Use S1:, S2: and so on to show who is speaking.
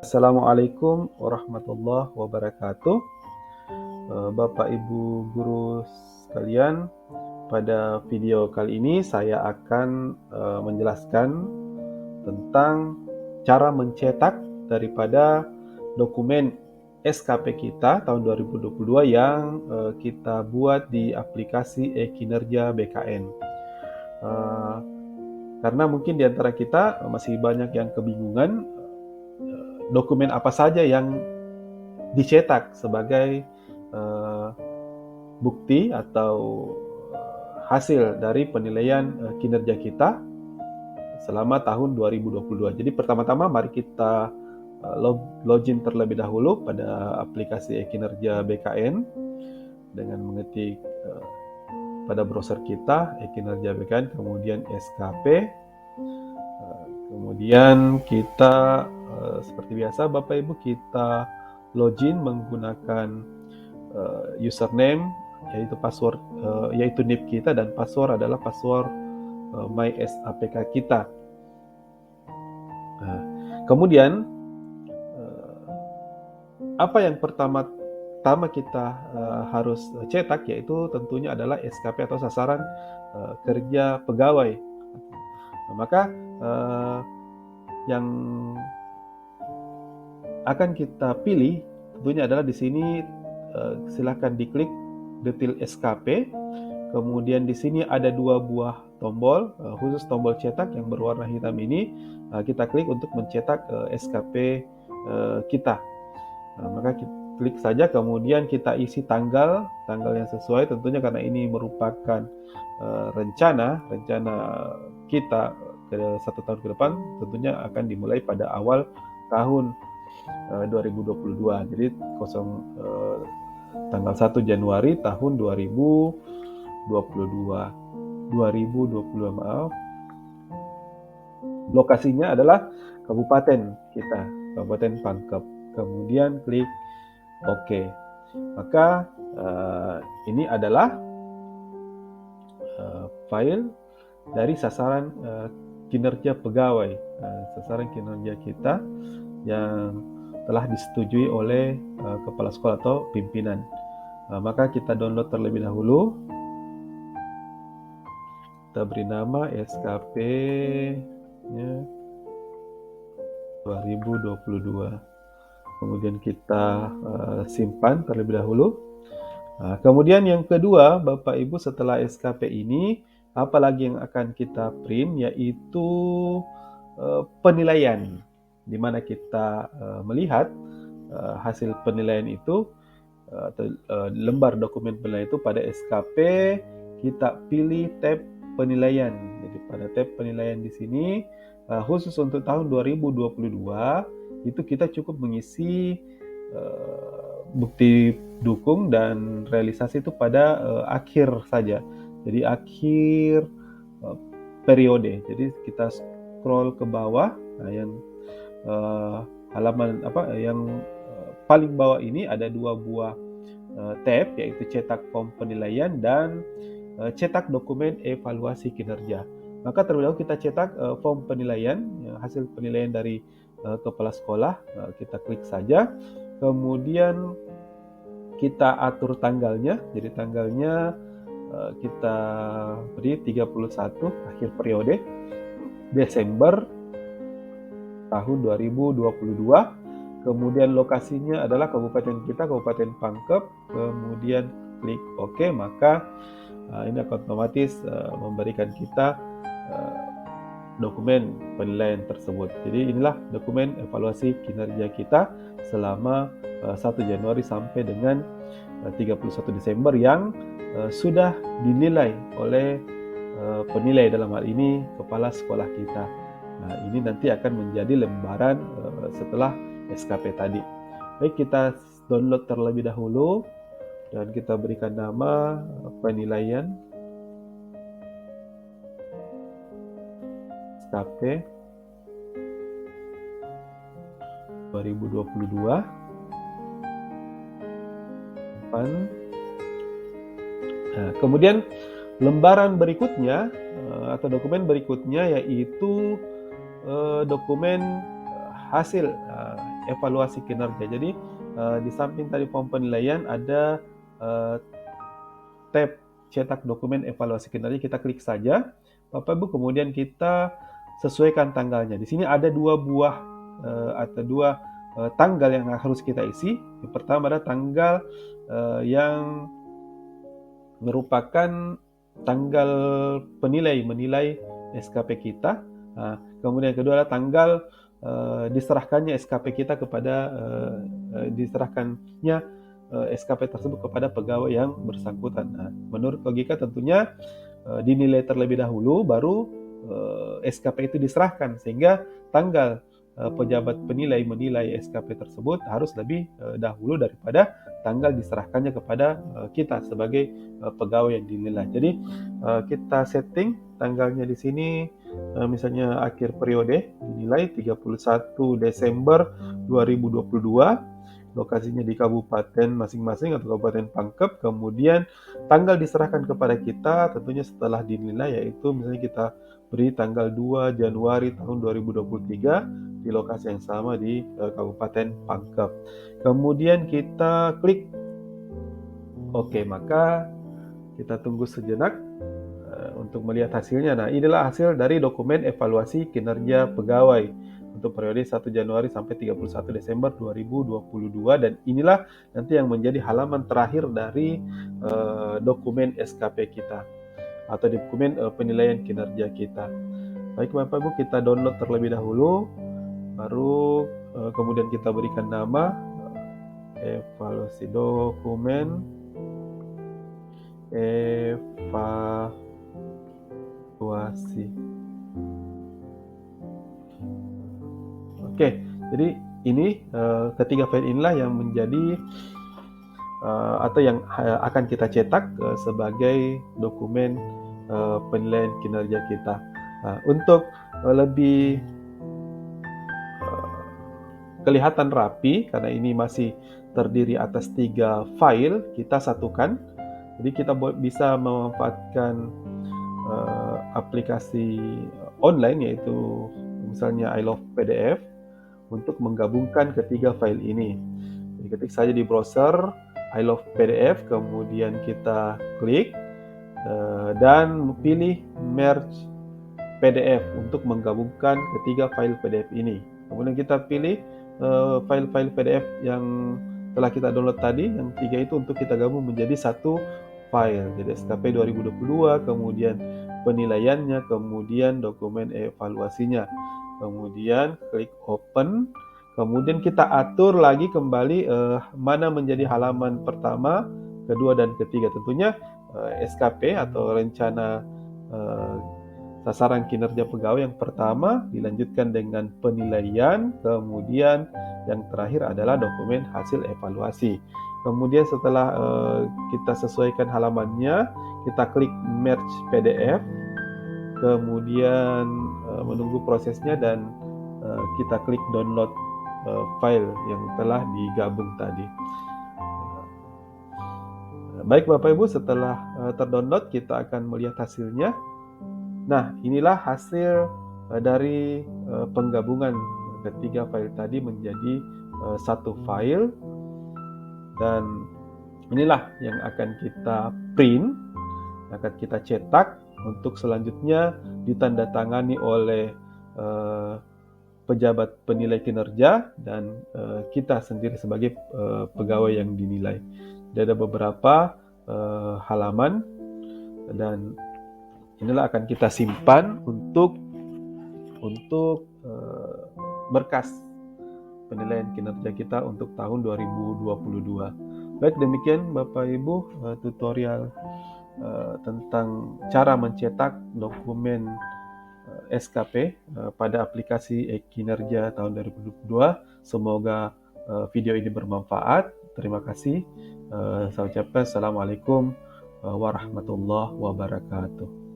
S1: Assalamualaikum warahmatullahi wabarakatuh. Bapak Ibu guru sekalian, pada video kali ini saya akan menjelaskan tentang cara mencetak daripada dokumen SKP kita tahun 2022 yang kita buat di aplikasi e-kinerja BKN. Karena mungkin di antara kita masih banyak yang kebingungan dokumen apa saja yang dicetak sebagai bukti atau hasil dari penilaian kinerja kita selama tahun 2022. Jadi pertama-tama mari kita login terlebih dahulu pada aplikasi e-kinerja BKN dengan mengetik pada browser kita e-kinerja BKN, kemudian SKP. Kemudian kita seperti biasa Bapak Ibu kita login menggunakan username yaitu password yaitu NIP kita, dan password adalah password MySAPK kita. Kemudian apa yang pertama kita harus cetak yaitu tentunya adalah SKP atau sasaran kerja pegawai. Maka yang akan kita pilih tentunya adalah di sini silakan diklik detail SKP. Kemudian di sini ada dua buah tombol, khusus tombol cetak yang berwarna hitam ini kita klik untuk mencetak SKP kita. Maka kita klik saja, kemudian kita isi tanggal yang sesuai tentunya, karena ini merupakan rencana kita ke 1 tahun ke depan, tentunya akan dimulai pada awal tahun 2022. Jadi tanggal 1 Januari tahun 2022 maaf. Lokasinya adalah kabupaten kita, Kabupaten Pangkep. Kemudian klik OK. Maka ini adalah file dari sasaran kinerja pegawai, sasaran kinerja kita yang telah disetujui oleh kepala sekolah atau pimpinan. Maka kita download terlebih dahulu. Kita beri nama SKP 2022. Kemudian kita simpan terlebih dahulu. Kemudian yang kedua, Bapak Ibu, setelah SKP ini, apalagi yang akan kita print yaitu penilaian, di mana kita melihat hasil penilaian itu atau lembar dokumen penilaian itu pada SKP. Kita pilih tab penilaian. Jadi pada tab penilaian di sini khusus untuk tahun 2022 itu kita cukup mengisi bukti dukung dan realisasi itu pada akhir saja. Jadi akhir periode. Jadi kita scroll ke bawah. Yang halaman yang paling bawah ini ada dua buah tab, yaitu cetak form penilaian dan cetak dokumen evaluasi kinerja. Maka terlebih dahulu kita cetak form penilaian, hasil penilaian dari kepala sekolah. Kita klik saja, kemudian kita atur tanggalnya. Jadi tanggalnya kita beri 31 akhir periode Desember tahun 2022. Kemudian lokasinya adalah kabupaten kita, Kabupaten Pangkep. Kemudian klik OK, maka ini akan otomatis memberikan kita dokumen penilaian tersebut. Jadi inilah dokumen evaluasi kinerja kita selama 1 Januari sampai dengan 31 Desember yang sudah dinilai oleh penilai, dalam hal ini kepala sekolah kita. Nah, ini nanti akan menjadi lembaran setelah SKP tadi. Baik, kita download terlebih dahulu dan kita berikan nama penilaian SKP 2022. Kemudian lembaran berikutnya atau dokumen berikutnya yaitu dokumen hasil evaluasi kinerja. Jadi di samping tadi form penilaian ada tab cetak dokumen evaluasi kinerja, kita klik saja Bapak Ibu, kemudian kita sesuaikan tanggalnya. Di sini ada dua buah atau dua tanggal yang harus kita isi. Yang pertama adalah tanggal yang merupakan tanggal menilai SKP kita. Kemudian yang kedua adalah tanggal diserahkannya SKP kita kepada diserahkannya SKP tersebut kepada pegawai yang bersangkutan. Menurut logika tentunya dinilai terlebih dahulu, baru SKP itu diserahkan, sehingga tanggal pejabat penilai menilai SKP tersebut harus lebih dahulu daripada tanggal diserahkannya kepada kita sebagai pegawai yang dinilai. Jadi kita setting tanggalnya di sini, misalnya akhir periode dinilai 31 Desember 2022. Lokasinya di kabupaten masing-masing atau kabupaten Pangkep, kemudian tanggal diserahkan kepada kita tentunya setelah dinilai, yaitu misalnya kita beri tanggal 2 Januari tahun 2023 di lokasi yang sama di Kabupaten Pangkep. Kemudian kita klik OK, maka kita tunggu sejenak untuk melihat hasilnya. Nah, inilah hasil dari dokumen evaluasi kinerja pegawai untuk periode 1 Januari sampai 31 Desember 2022, dan inilah nanti yang menjadi halaman terakhir dari dokumen SKP kita atau dokumen penilaian kinerja kita. Baik Bapak Ibu, kita download terlebih dahulu, baru kemudian kita berikan nama evaluasi dokumen evaluasi. Oke, jadi ini ketiga file inilah yang menjadi atau yang akan kita cetak sebagai dokumen penilaian kinerja kita. Untuk lebih kelihatan rapi, karena ini masih terdiri atas 3 file, kita satukan. Jadi kita bisa memanfaatkan aplikasi online, yaitu misalnya I Love PDF, untuk menggabungkan ketiga file ini. Jadi ketik saja di browser I Love PDF, kemudian kita klik dan pilih Merge PDF untuk menggabungkan ketiga file PDF ini. Kemudian kita pilih file-file PDF yang telah kita download tadi, yang 3 itu untuk kita gabung menjadi satu file. Jadi SKP 2022, kemudian penilaiannya, kemudian dokumen evaluasinya. Kemudian klik open, kemudian kita atur lagi kembali mana menjadi halaman pertama, kedua, dan ketiga. Tentunya SKP atau rencana sasaran kinerja pegawai yang pertama dilanjutkan dengan penilaian, kemudian yang terakhir adalah dokumen hasil evaluasi. Kemudian setelah kita sesuaikan halamannya, kita klik Merge PDF, kemudian menunggu prosesnya, dan kita klik download file yang telah digabung tadi. Baik Bapak Ibu, setelah terdownload kita akan melihat hasilnya. Nah, inilah hasil dari penggabungan ketiga file tadi menjadi satu file, dan inilah yang akan kita print, akan kita cetak untuk selanjutnya ditandatangani oleh pejabat penilai kinerja dan kita sendiri sebagai pegawai yang dinilai. Jadi ada beberapa halaman, dan inilah akan kita simpan untuk berkas penilaian kinerja kita untuk tahun 2022. Baik, demikian Bapak Ibu tutorial tentang cara mencetak dokumen SKP pada aplikasi e-kinerja tahun 2022. Semoga video ini bermanfaat. Terima kasih. Saya ucapkan Assalamualaikum warahmatullahi wabarakatuh.